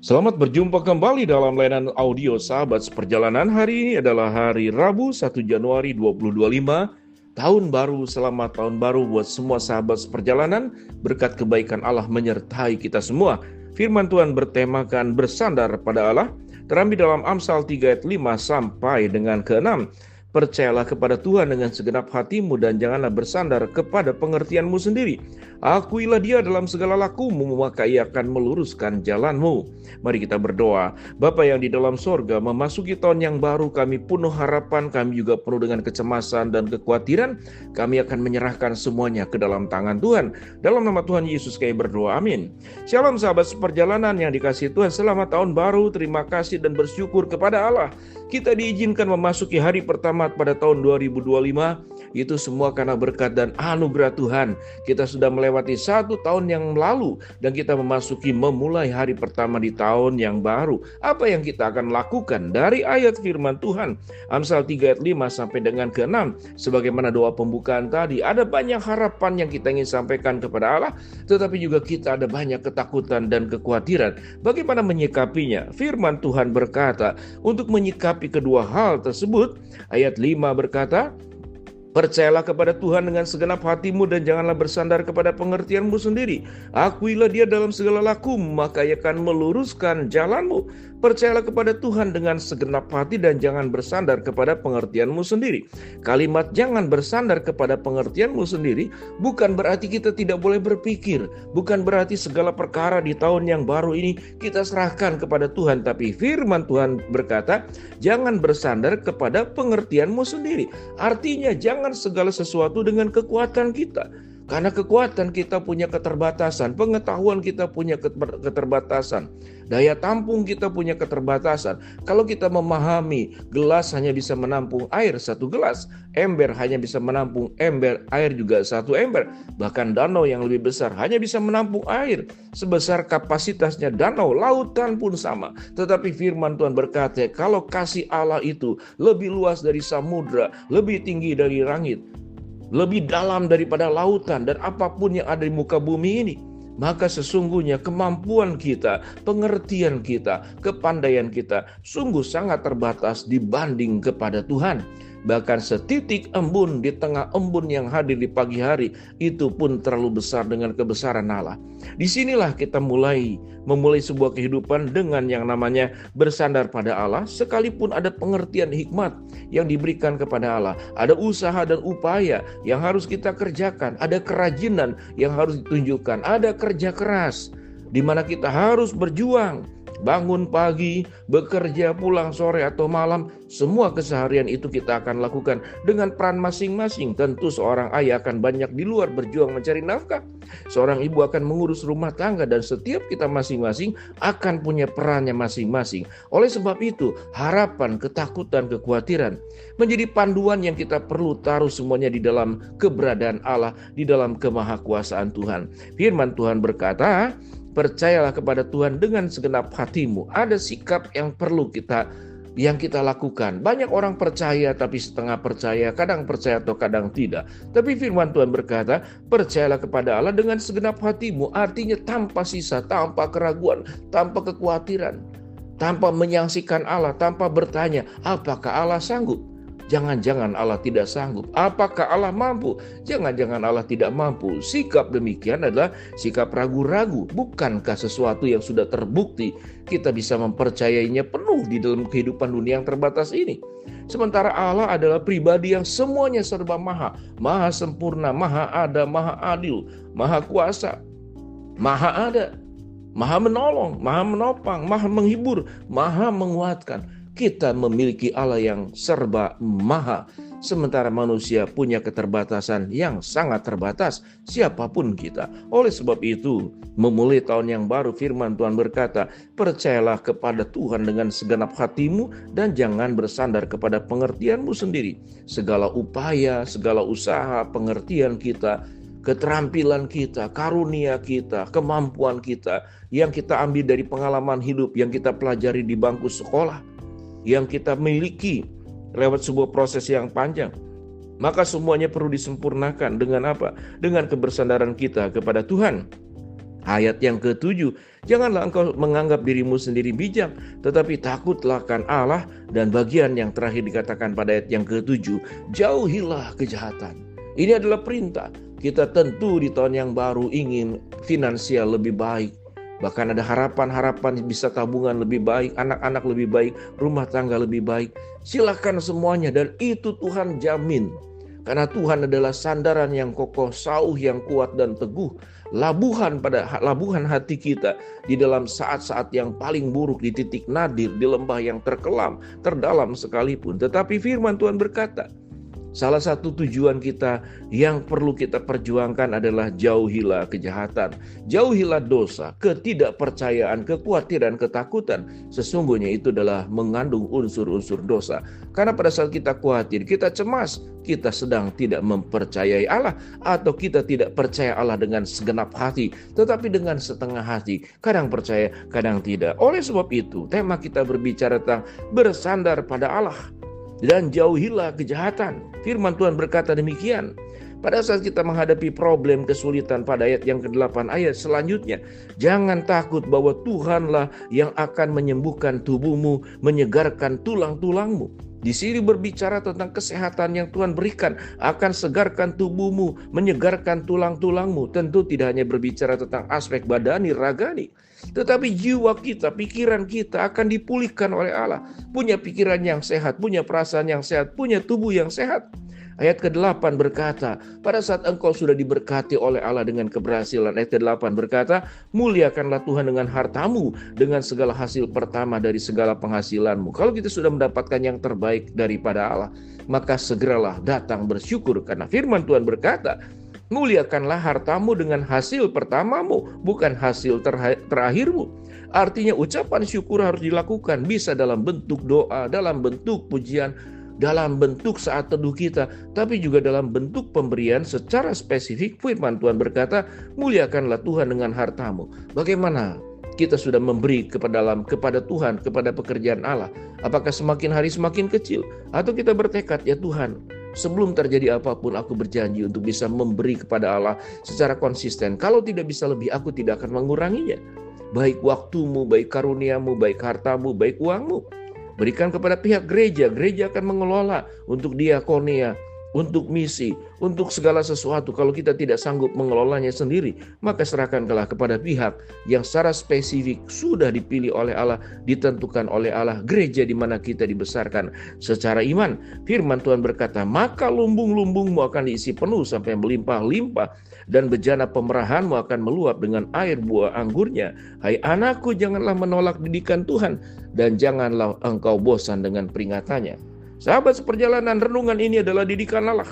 Selamat berjumpa kembali dalam layanan audio Sahabat Seperjalanan. Hari ini adalah hari Rabu 1 Januari 2025. Tahun baru, selamat tahun baru buat semua sahabat seperjalanan. Berkat kebaikan Allah menyertai kita semua. Firman Tuhan bertemakan bersandar pada Allah, terambil dalam Amsal 3 ayat 5 sampai dengan ke-6. Percayalah kepada Tuhan dengan segenap hatimu dan janganlah bersandar kepada pengertianmu sendiri. Akuilah Dia dalam segala lakumu, maka Ia akan meluruskan jalanmu. Mari kita berdoa. Bapa yang di dalam sorga, memasuki tahun yang baru, kami penuh harapan, kami juga penuh dengan kecemasan dan kekhawatiran. Kami akan menyerahkan semuanya ke dalam tangan Tuhan. Dalam nama Tuhan Yesus kami berdoa, amin. Shalom sahabat seperjalanan yang dikasihi Tuhan, selamat tahun baru, terima kasih dan bersyukur kepada Allah. Kita diizinkan memasuki hari pertama pada tahun 2025, itu semua karena berkat dan anugerah Tuhan. Kita sudah melewati 1 tahun yang lalu dan kita memulai hari pertama di tahun yang baru. Apa yang kita akan lakukan? Dari ayat firman Tuhan Amsal 3 ayat 5 sampai dengan ke-6, sebagaimana doa pembukaan tadi, ada banyak harapan yang kita ingin sampaikan kepada Allah, tetapi juga kita ada banyak ketakutan dan kekhawatiran. Bagaimana menyikapinya? Firman Tuhan berkata, untuk menyikapi kedua hal tersebut, ayat 5 berkata, percayalah kepada Tuhan dengan segenap hatimu dan janganlah bersandar kepada pengertianmu sendiri. Akuilah Dia dalam segala lakumu, maka Ia akan meluruskan jalanmu. Percayalah kepada Tuhan dengan segenap hati dan jangan bersandar kepada pengertianmu sendiri. Kalimat jangan bersandar kepada pengertianmu sendiri bukan berarti kita tidak boleh berpikir, bukan berarti segala perkara di tahun yang baru ini kita serahkan kepada Tuhan, tapi firman Tuhan berkata, jangan bersandar kepada pengertianmu sendiri. Artinya jangan segala sesuatu dengan kekuatan kita. Karena kekuatan kita punya keterbatasan, pengetahuan kita punya keterbatasan, daya tampung kita punya keterbatasan. Kalau kita memahami gelas hanya bisa menampung air 1 gelas, ember hanya bisa menampung air juga 1 ember, bahkan danau yang lebih besar hanya bisa menampung air sebesar kapasitasnya danau, lautan pun sama. Tetapi firman Tuhan berkata, kalau kasih Allah itu lebih luas dari samudra, lebih tinggi dari langit, lebih dalam daripada lautan dan apapun yang ada di muka bumi ini, maka sesungguhnya kemampuan kita, pengertian kita, kepandaian kita sungguh sangat terbatas dibanding kepada Tuhan. Bahkan setitik embun di tengah embun yang hadir di pagi hari itu pun terlalu besar dengan kebesaran Allah. Disinilah kita memulai sebuah kehidupan dengan yang namanya bersandar pada Allah, sekalipun ada pengertian hikmat yang diberikan kepada Allah, ada usaha dan upaya yang harus kita kerjakan, ada kerajinan yang harus ditunjukkan, ada kerja keras di mana kita harus berjuang. Bangun pagi, bekerja, pulang sore atau malam, semua keseharian itu kita akan lakukan dengan peran masing-masing. Tentu seorang ayah akan banyak di luar berjuang mencari nafkah. Seorang ibu akan mengurus rumah tangga dan setiap kita masing-masing akan punya perannya masing-masing. Oleh sebab itu, harapan, ketakutan, kekhawatiran menjadi panduan yang kita perlu taruh semuanya di dalam keberadaan Allah, di dalam kemahakuasaan Tuhan. Firman Tuhan berkata, percayalah kepada Tuhan dengan segenap hatimu. Ada sikap yang perlu kita lakukan. Banyak orang percaya tapi setengah percaya, kadang percaya atau kadang tidak. Tapi firman Tuhan berkata, percayalah kepada Allah dengan segenap hatimu. Artinya tanpa sisa, tanpa keraguan, tanpa kekhawatiran, tanpa menyaksikan Allah, tanpa bertanya, apakah Allah sanggup? Jangan-jangan Allah tidak sanggup. Apakah Allah mampu? Jangan-jangan Allah tidak mampu. Sikap demikian adalah sikap ragu-ragu. Bukankah sesuatu yang sudah terbukti kita bisa mempercayainya penuh di dalam kehidupan dunia yang terbatas ini? Sementara Allah adalah pribadi yang semuanya serba maha sempurna, maha ada, maha adil, maha kuasa, maha ada, maha menolong, maha menopang, maha menghibur, maha menguatkan. Kita memiliki Allah yang serba maha, sementara manusia punya keterbatasan yang sangat terbatas, siapapun kita. Oleh sebab itu, memulai tahun yang baru, firman Tuhan berkata, percayalah kepada Tuhan dengan segenap hatimu dan jangan bersandar kepada pengertianmu sendiri. Segala upaya, segala usaha, pengertian kita, keterampilan kita, karunia kita, kemampuan kita, yang kita ambil dari pengalaman hidup, yang kita pelajari di bangku sekolah, yang kita miliki lewat sebuah proses yang panjang, maka semuanya perlu disempurnakan dengan apa? Dengan kebersandaran kita kepada Tuhan. Ayat yang ke-7, janganlah engkau menganggap dirimu sendiri bijak, tetapi takutlah akan Allah. Dan bagian yang terakhir dikatakan pada ayat yang ke-7, jauhilah kejahatan. Ini adalah perintah. Kita tentu di tahun yang baru ingin finansial lebih baik. Bahkan ada harapan-harapan bisa tabungan lebih baik, anak-anak lebih baik, rumah tangga lebih baik. Silakan semuanya, dan itu Tuhan jamin. Karena Tuhan adalah sandaran yang kokoh, sauh yang kuat dan teguh. Labuhan hati kita di dalam saat-saat yang paling buruk, di titik nadir, di lembah yang terkelam, terdalam sekalipun. Tetapi firman Tuhan berkata, salah satu tujuan kita yang perlu kita perjuangkan adalah jauhilah kejahatan, jauhilah dosa, ketidakpercayaan, kekhawatiran, ketakutan. Sesungguhnya itu adalah mengandung unsur-unsur dosa. Karena pada saat kita khawatir, kita cemas, kita sedang tidak mempercayai Allah, atau kita tidak percaya Allah dengan segenap hati, tetapi dengan setengah hati. Kadang percaya, kadang tidak. Oleh sebab itu, tema kita berbicara tentang bersandar pada Allah dan jauhilah kejahatan. Firman Tuhan berkata demikian. Pada saat kita menghadapi problem kesulitan pada ayat yang ke-8 ayat selanjutnya, jangan takut bahwa Tuhanlah yang akan menyembuhkan tubuhmu, menyegarkan tulang-tulangmu. Di sini berbicara tentang kesehatan yang Tuhan berikan, akan segarkan tubuhmu, menyegarkan tulang-tulangmu. Tentu tidak hanya berbicara tentang aspek badani, ragani, tetapi jiwa kita, pikiran kita akan dipulihkan oleh Allah. Punya pikiran yang sehat, punya perasaan yang sehat, punya tubuh yang sehat. Ayat ke-8 berkata, pada saat engkau sudah diberkati oleh Allah dengan keberhasilan. Ayat ke-8 berkata, muliakanlah Tuhan dengan hartamu, dengan segala hasil pertama dari segala penghasilanmu. Kalau kita sudah mendapatkan yang terbaik daripada Allah, maka segeralah datang bersyukur. Karena firman Tuhan berkata, muliakanlah hartamu dengan hasil pertamamu, bukan hasil terakhirmu. Artinya ucapan syukur harus dilakukan, bisa dalam bentuk doa, dalam bentuk pujian, dalam bentuk saat teduh kita, tapi juga dalam bentuk pemberian secara spesifik. Firman Tuhan berkata, muliakanlah Tuhan dengan hartamu. Bagaimana kita sudah memberi kepada Tuhan, kepada pekerjaan Allah? Apakah semakin hari semakin kecil? Atau kita bertekad, ya Tuhan, sebelum terjadi apapun aku berjanji untuk bisa memberi kepada Allah secara konsisten. Kalau tidak bisa lebih, aku tidak akan menguranginya. Baik waktumu, baik karuniamu, baik hartamu, baik uangmu. Berikan kepada pihak gereja. Gereja akan mengelola untuk diakonia, untuk misi, untuk segala sesuatu. Kalau kita tidak sanggup mengelolanya sendiri, maka serahkanlah kepada pihak yang secara spesifik sudah dipilih oleh Allah, ditentukan oleh Allah. Gereja di mana kita dibesarkan secara iman. Firman Tuhan berkata, maka lumbung-lumbungmu akan diisi penuh sampai melimpah-limpah, dan bejana pemerahanmu akan meluap dengan air buah anggurnya. Hai anakku, janganlah menolak didikan Tuhan, dan janganlah engkau bosan dengan peringatannya. Sahabat seperjalanan, renungan ini adalah didikan Allah.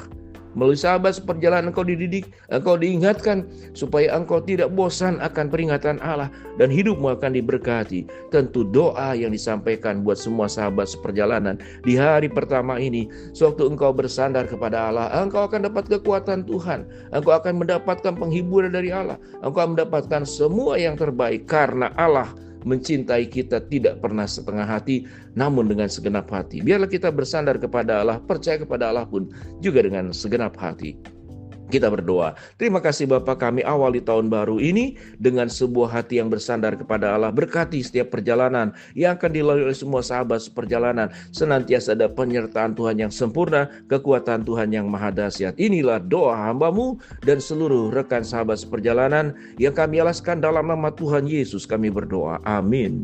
Melalui sahabat seperjalanan engkau dididik, engkau diingatkan supaya engkau tidak bosan akan peringatan Allah, dan hidupmu akan diberkati. Tentu doa yang disampaikan buat semua sahabat seperjalanan di hari pertama ini, sewaktu engkau bersandar kepada Allah, engkau akan dapat kekuatan Tuhan, engkau akan mendapatkan penghiburan dari Allah, engkau akan mendapatkan semua yang terbaik, karena Allah mencintai kita tidak pernah setengah hati, namun dengan segenap hati. Biarlah kita bersandar kepada Allah, percaya kepada Allah pun juga dengan segenap hati. Kita berdoa. Terima kasih Bapa, kami awali tahun baru ini dengan sebuah hati yang bersandar kepada Allah. Berkati setiap perjalanan yang akan dilalui oleh semua sahabat seperjalanan. Senantiasa ada penyertaan Tuhan yang sempurna, kekuatan Tuhan yang maha dahsyat. Inilah doa hamba-Mu dan seluruh rekan sahabat seperjalanan yang kami alaskan dalam nama Tuhan Yesus kami berdoa. Amin.